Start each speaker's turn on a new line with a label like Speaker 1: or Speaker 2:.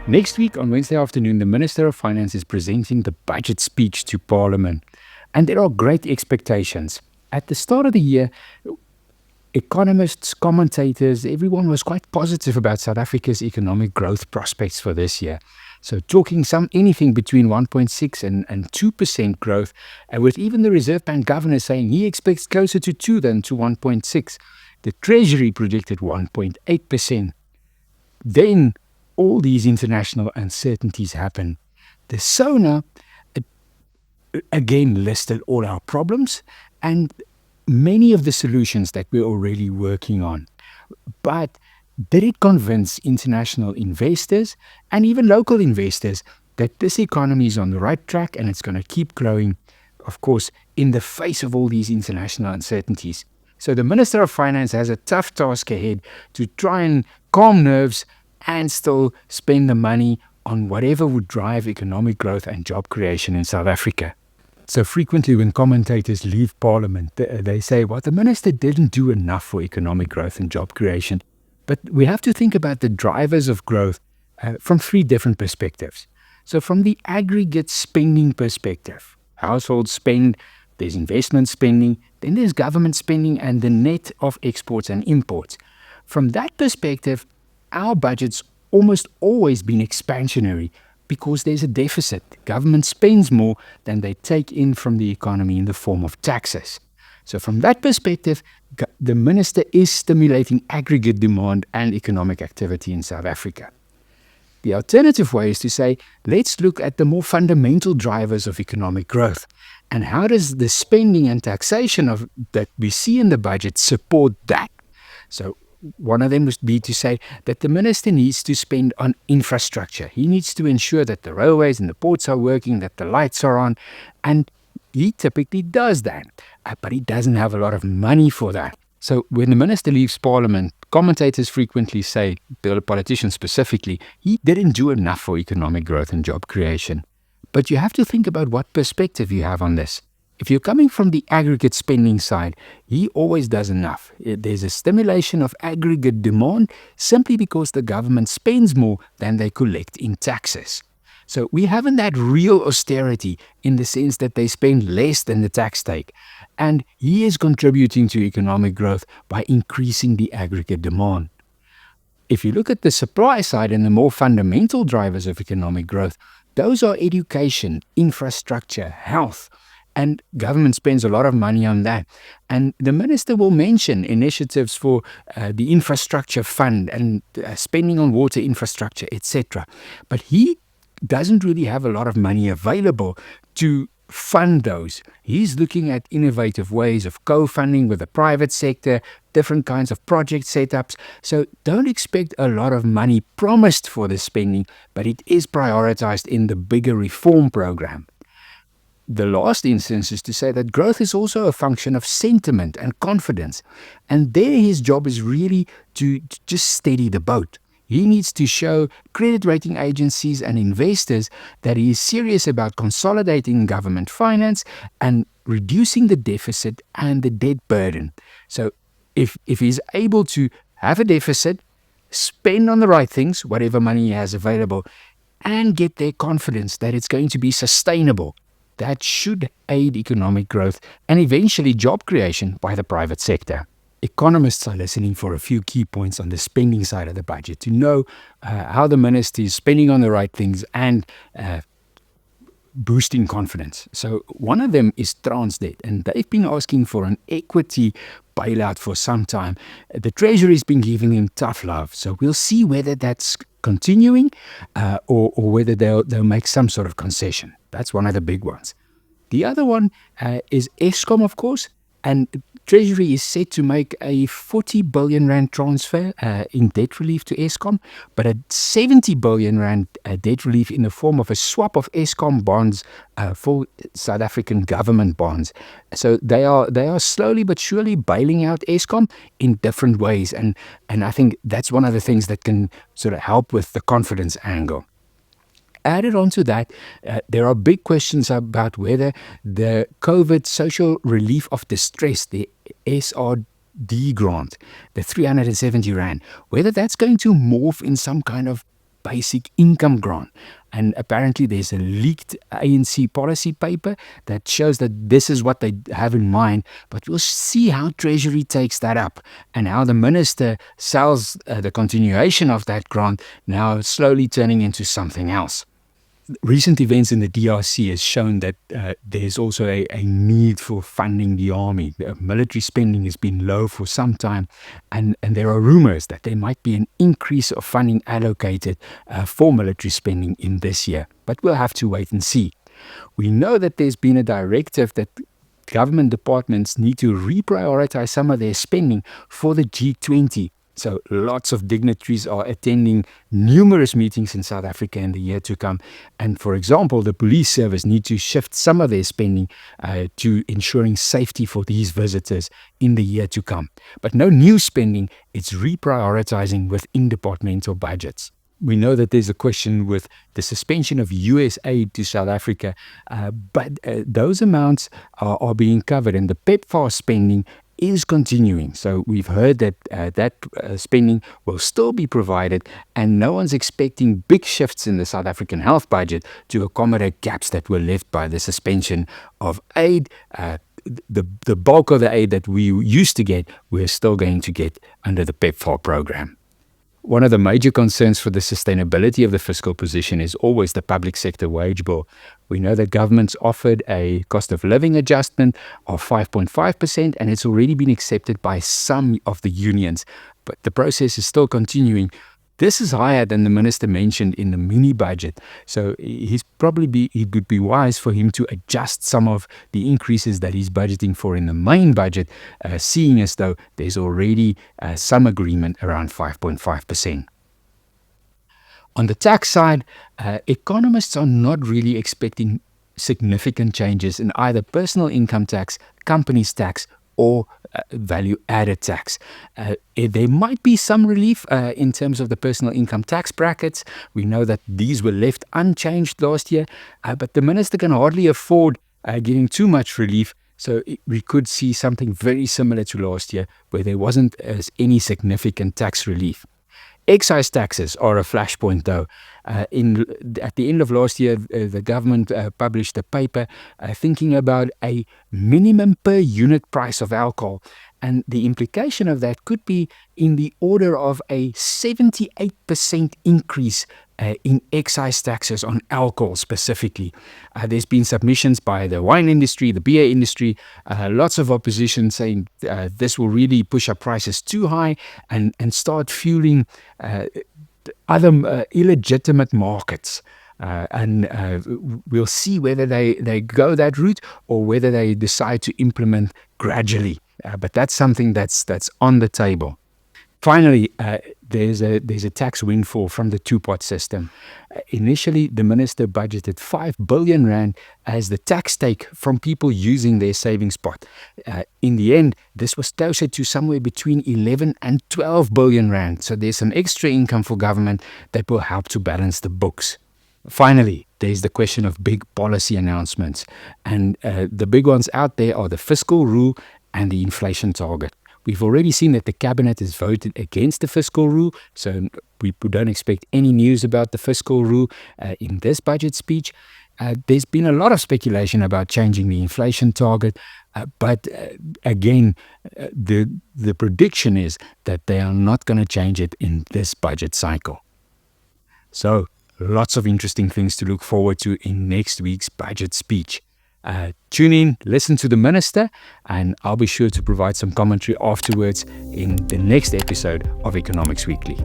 Speaker 1: Next week, on Wednesday afternoon, the Minister of Finance is presenting the budget speech to Parliament. And there are great expectations. At the start of the year, economists, commentators, everyone was quite positive about South Africa's economic growth prospects for this year. So talking anything between 1.6 and 2% growth, and with even the Reserve Bank governor saying he expects closer to 2 than to 1.6. The Treasury predicted 1.8%. Then all these international uncertainties happen. The SONA again listed all our problems and many of the solutions that we're already working on. But did it convince international investors and even local investors that this economy is on the right track and it's going to keep growing, of course, in the face of all these international uncertainties? So the Minister of Finance has a tough task ahead to try and calm nerves and still spend the money on whatever would drive economic growth and job creation in South Africa. So frequently when commentators leave Parliament, they say, well, the Minister didn't do enough for economic growth and job creation. But we have to think about the drivers of growth from three different perspectives. So from the aggregate spending perspective, households spend, there's investment spending, then there's government spending and the net of exports and imports. From that perspective, our budget's almost always been expansionary because there's a deficit. Government spends more than they take in from the economy in the form of taxes. So from that perspective, the minister is stimulating aggregate demand and economic activity in South Africa. The alternative way is to say, let's look at the more fundamental drivers of economic growth. And how does the spending and taxation that we see in the budget support that? So one of them would be to say that the minister needs to spend on infrastructure. He needs to ensure that the railways and the ports are working, that the lights are on, and he typically does that, but he doesn't have a lot of money for that. So when the minister leaves Parliament, commentators frequently say, the politicians specifically, he didn't do enough for economic growth and job creation. But you have to think about what perspective you have on this. If you're coming from the aggregate spending side, he always does enough. There's a stimulation of aggregate demand simply because the government spends more than they collect in taxes. So we haven't that real austerity in the sense that they spend less than the tax take. And he is contributing to economic growth by increasing the aggregate demand. If you look at the supply side and the more fundamental drivers of economic growth, those are education, infrastructure, health. And government spends a lot of money on that. And the minister will mention initiatives for the infrastructure fund and spending on water infrastructure, etc. But he doesn't really have a lot of money available to fund those. He's looking at innovative ways of co-funding with the private sector, different kinds of project setups. So don't expect a lot of money promised for this spending, but it is prioritized in the bigger reform program. The last instance is to say that growth is also a function of sentiment and confidence. And there his job is really to just steady the boat. He needs to show credit rating agencies and investors that he is serious about consolidating government finance and reducing the deficit and the debt burden. So if he's able to have a deficit, spend on the right things, whatever money he has available, and get their confidence that it's going to be sustainable, that should aid economic growth and eventually job creation by the private sector. Economists are listening for a few key points on the spending side of the budget to know how the minister is spending on the right things and boosting confidence. So one of them is Transnet, and they've been asking for an equity bailout for some time. The Treasury's been giving them tough love, so we'll see whether that's continuing or whether they'll make some sort of concession. That's one of the big ones. The other one is Eskom, of course, and Treasury is set to make a 40 billion rand transfer in debt relief to Eskom, but a 70 billion rand debt relief in the form of a swap of Eskom bonds for South African government bonds. So they are slowly but surely bailing out Eskom in different ways, and I think that's one of the things that can sort of help with the confidence angle. Added on to that, there are big questions about whether the COVID Social Relief of Distress, the SRD grant, the 370 rand, whether that's going to morph in some kind of basic income grant. And apparently there's a leaked ANC policy paper that shows that this is what they have in mind. But we'll see how Treasury takes that up and how the minister sells the continuation of that grant, now slowly turning into something else. Recent events in the DRC has shown that there's also a need for funding the army. Military spending has been low for some time, and there are rumors that there might be an increase of funding allocated for military spending in this year. But we'll have to wait and see. We know that there's been a directive that government departments need to reprioritize some of their spending for the G20. So lots of dignitaries are attending numerous meetings in South Africa in the year to come. And for example, the police service need to shift some of their spending to ensuring safety for these visitors in the year to come. But no new spending, it's reprioritizing within departmental budgets. We know that there's a question with the suspension of US aid to South Africa, but those amounts are being covered, and the PEPFAR spending is continuing. So we've heard that that spending will still be provided, and no one's expecting big shifts in the South African health budget to accommodate gaps that were left by the suspension of aid. The bulk of the aid that we used to get, we're still going to get under the PEPFAR program. One of the major concerns for the sustainability of the fiscal position is always the public sector wage bill. We know that government's offered a cost of living adjustment of 5.5%, and it's already been accepted by some of the unions, but the process is still continuing. This is higher than the minister mentioned in the mini budget, so it would be wise for him to adjust some of the increases that he's budgeting for in the main budget, seeing as though there's already some agreement around 5.5%. On the tax side, economists are not really expecting significant changes in either personal income tax, companies tax, or value-added tax. There might be some relief in terms of the personal income tax brackets. We know that these were left unchanged last year, but the minister can hardly afford giving too much relief. So we could see something very similar to last year, where there wasn't any significant tax relief. Excise taxes are a flashpoint, though. At the end of last year, the government published a paper thinking about a minimum per unit price of alcohol. And the implication of that could be in the order of a 78% increase in excise taxes on alcohol specifically. There's been submissions by the wine industry, the beer industry, lots of opposition saying this will really push up prices too high and start fueling other illegitimate markets. We'll see whether they go that route or whether they decide to implement gradually. But that's something that's on the table. Finally, there's a tax windfall from the two-pot system. Initially, the minister budgeted 5 billion rand as the tax take from people using their savings pot. In the end, this was closer to somewhere between 11 and 12 billion rand. So there's some extra income for government that will help to balance the books. Finally, there's the question of big policy announcements. And the big ones out there are the fiscal rule and the inflation target. We've already seen that the cabinet has voted against the fiscal rule, so we don't expect any news about the fiscal rule in this budget speech. There's been a lot of speculation about changing the inflation target, but again, the prediction is that they are not going to change it in this budget cycle. So, lots of interesting things to look forward to in next week's budget speech. Tune in, listen to the minister, and I'll be sure to provide some commentary afterwards in the next episode of Economics Weekly.